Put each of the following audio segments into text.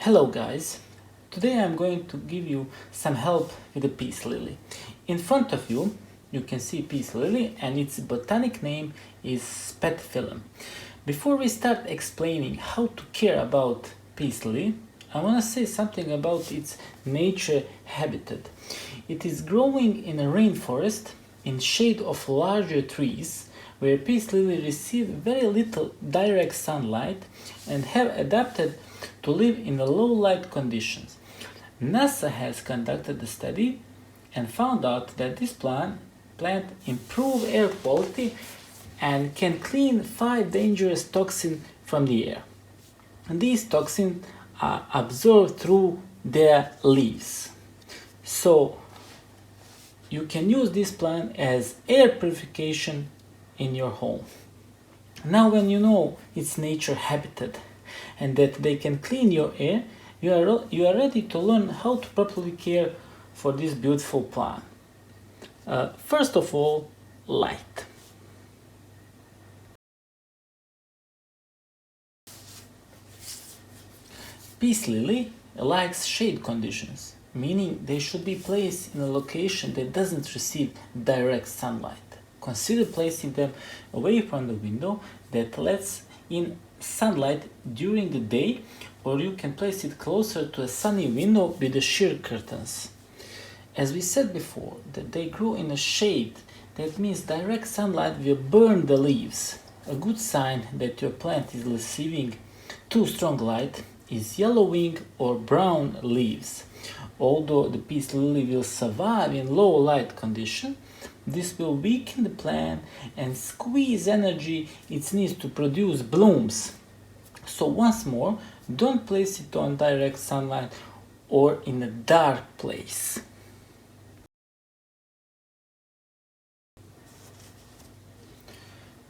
Hello guys, today I'm going to give you some help with the peace lily. In front of you, you can see peace lily and its botanic name is spathiphyllum. Before we start explaining how to care about peace lily, I want to say something about its nature habitat. It is growing in a rainforest in shade of larger trees where peace lily receive very little direct sunlight and have adapted to live in the low light conditions. NASA has conducted a study and found out that this plant improves air quality and can clean 5 dangerous toxins from the air. And these toxins are absorbed through their leaves. So you can use this plant as air purification in your home. Now when you know its nature habitat and that they can clean your air, you are ready to learn how to properly care for this beautiful plant. First of all, light. Peace lily likes shade conditions, meaning they should be placed in a location that doesn't receive direct sunlight. Consider placing them away from the window that lets in sunlight during the day, or you can place it closer to a sunny window with the sheer curtains. As we said before, that they grow in a shade, that means direct sunlight will burn the leaves. A good sign that your plant is receiving too strong light is yellowing or brown leaves. Although the peace lily will survive in low light condition, this will weaken the plant and squeeze energy it needs to produce blooms. So once more, don't place it on direct sunlight or in a dark place.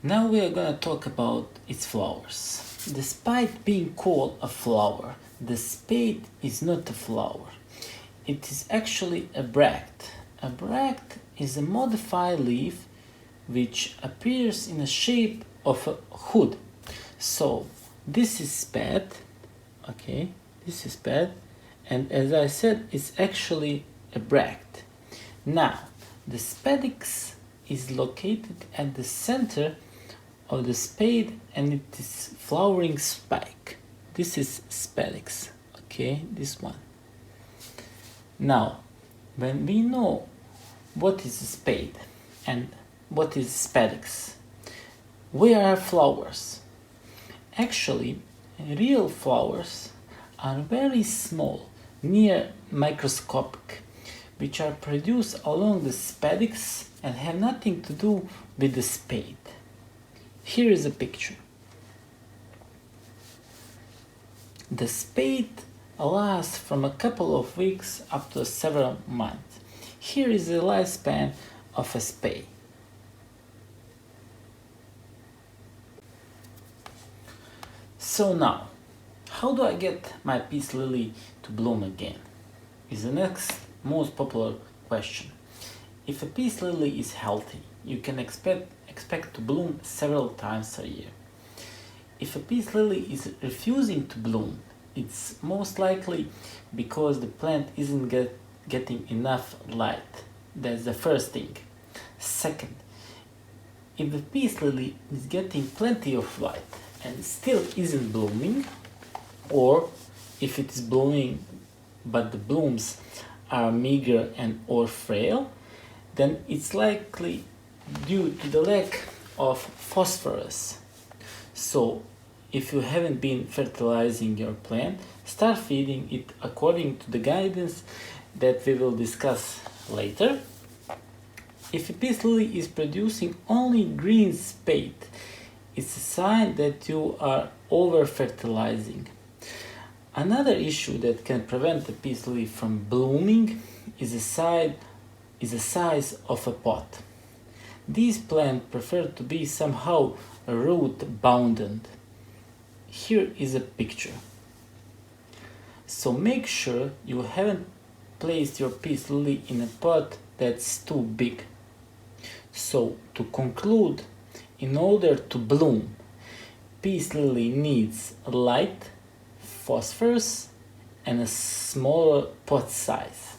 Now we are going to talk about its flowers. Despite being called a flower, the spathe is not a flower. It is actually a bract. A bract is a modified leaf which appears in the shape of a hood. So this is SPATHE, okay, this is SPATHE, and as I said, it's actually a bract. Now, the spadix is located at the center of the spathe and it is flowering spike. This is spadix, okay, this one. Now, when we know what is a spathe and what is spadix, where are flowers? Actually, real flowers are very small, near microscopic, which are produced along the spadix and have nothing to do with the spathe. Here is a picture. The spathe lasts from a couple of weeks up to several months. Here is the lifespan of a spathe. So now, how do I get my peace lily to bloom again? Is the next most popular question. If a peace lily is healthy, you can expect to bloom several times a year. If a peace lily is refusing to bloom, it's most likely because the plant isn't getting enough light. That's the first thing. Second, if the peace lily is getting plenty of light and still isn't blooming, or if it is blooming but the blooms are meager and or frail, then it's likely due to the lack of phosphorus. So if you haven't been fertilizing your plant, start feeding it according to the guidance that we will discuss later. If a peace lily is producing only green spathe, it's a sign that you are over-fertilizing. Another issue that can prevent the peace lily from blooming is the size of a pot. These plants prefer to be somehow root-bounded. Here is a picture. So make sure you haven't placed your peace lily in a pot that's too big. So to conclude, in order to bloom, peace lily needs light, phosphorus and a smaller pot size.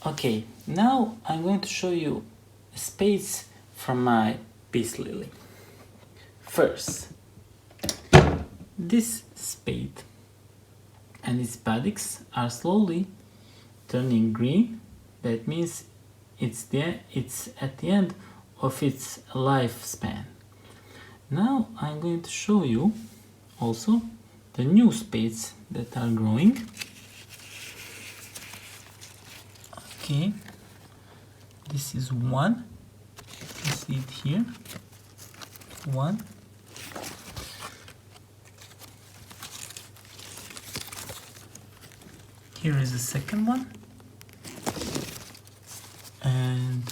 Okay, now I'm going to show you spades from my Peace Lily. First, this spade and its paddocks are slowly turning green. That means it's at the end of its lifespan. Now I'm going to show you also the new spades that are growing. Okay, this is one. You see it here. One. Here is the second one. And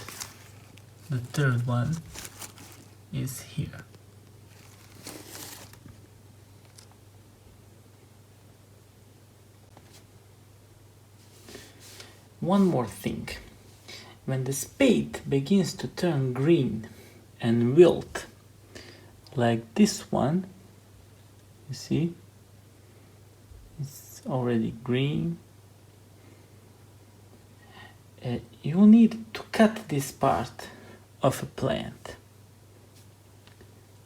the third one is here. One more thing. When the spade begins to turn green and wilt, like this one, you see, it's already green. You need to cut this part of a plant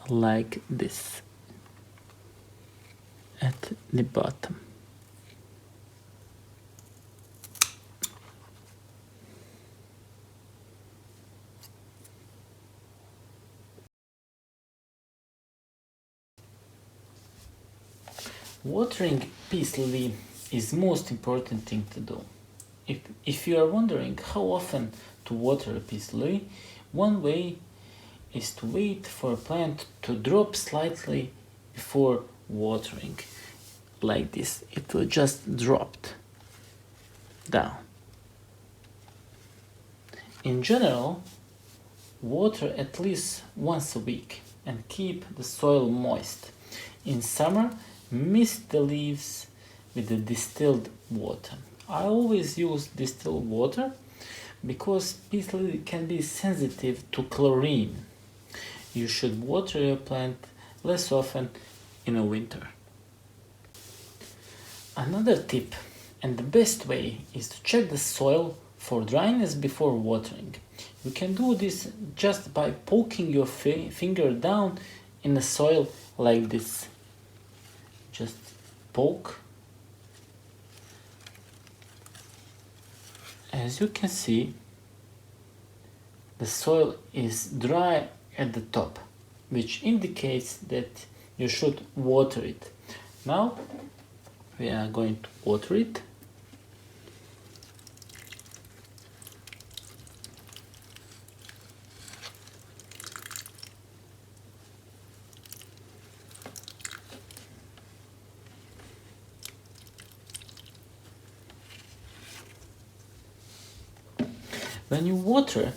like this at the bottom. Watering Peace Lily is the most important thing to do. If you are wondering how often to water a Peace Lily, one way is to wait for a plant to drop slightly before watering. Like this, it will just drop down. In general, water at least once a week and keep the soil moist. In summer, mist the leaves with the distilled water. I always use distilled water because Peace Lily can be sensitive to chlorine. You should water your plant less often in the winter. Another tip and the best way is to check the soil for dryness before watering. You can do this just by poking your finger down in the soil like this. Just poke. As you can see, the soil is dry at the top, which indicates that you should water it. Now we are going to water it. When you water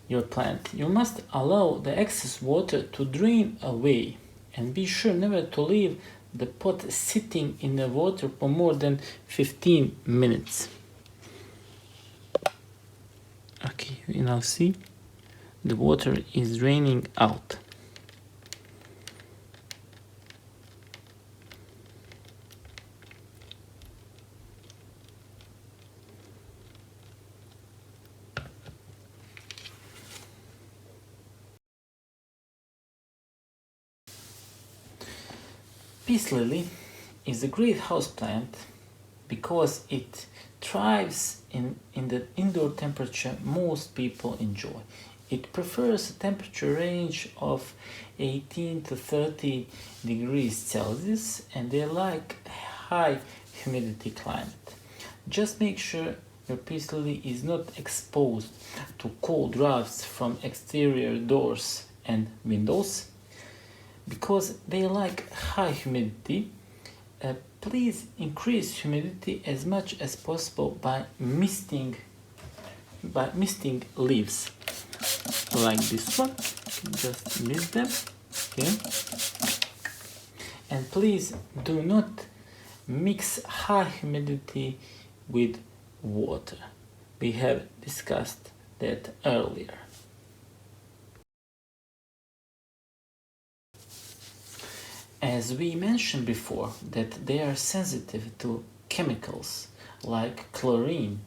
your plant, you must allow the excess water to drain away and be sure never to leave the pot sitting in the water for more than 15 minutes. Okay, you now see the water is draining out. Peace Lily is a great houseplant because it thrives in the indoor temperature most people enjoy. It prefers a temperature range of 18 to 30 degrees Celsius and they like high humidity climate. Just make sure your Peace Lily is not exposed to cold drafts from exterior doors and windows. Because they like high humidity, please increase humidity as much as possible by misting leaves like this one. Just mist them, okay? And please do not mix high humidity with water. We have discussed that earlier. As we mentioned before, that they are sensitive to chemicals like chlorine,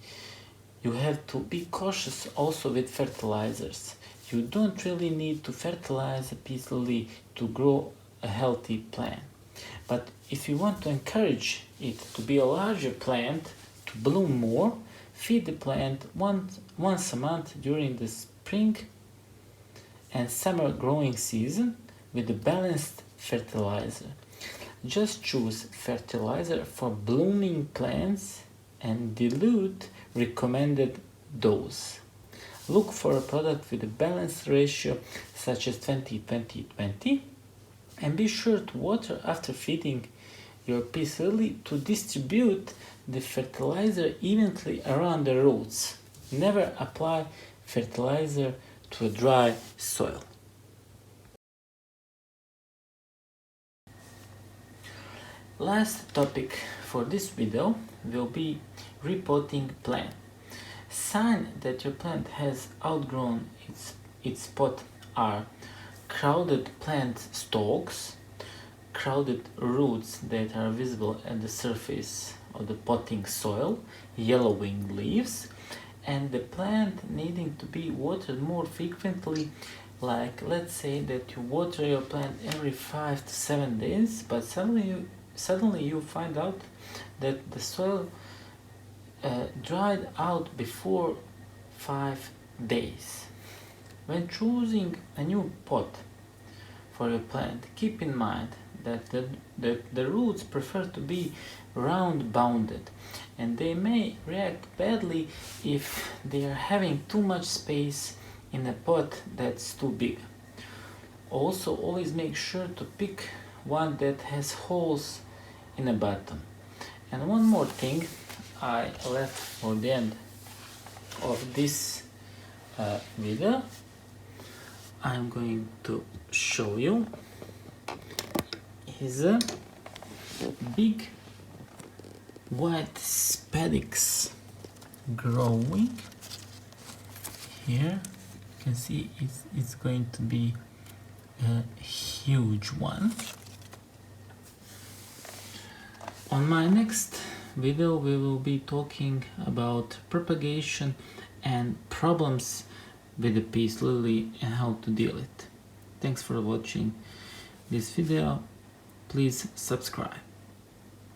you have to be cautious also with fertilizers. You don't really need to fertilize a peace lily to grow a healthy plant. But if you want to encourage it to be a larger plant, to bloom more, feed the plant once a month during the spring and summer growing season with a balanced fertilizer. Just choose fertilizer for blooming plants and dilute recommended dose. Look for a product with a balanced ratio such as 20-20-20, and be sure to water after feeding your peace lily to distribute the fertilizer evenly around the roots. Never apply fertilizer to a dry soil. Last topic for this video will be repotting plant. Sign that your plant has outgrown its pot are crowded plant stalks, crowded roots that are visible at the surface of the potting soil, yellowing leaves, and the plant needing to be watered more frequently. Like, let's say that you water your plant every 5 to 7 days, but suddenly you find out that the soil dried out before 5 days. When choosing a new pot for your plant, keep in mind that the roots prefer to be round bounded, and they may react badly if they are having too much space in a pot that's too big. Also, always make sure to pick one that has holes in the bottom. And one more thing I left for the end of this video, I'm going to show you is a big white spadix growing. Here you can see it's going to be a huge one. On my next video we will be talking about propagation and problems with the peace lily and how to deal it. Thanks for watching this video. Please subscribe.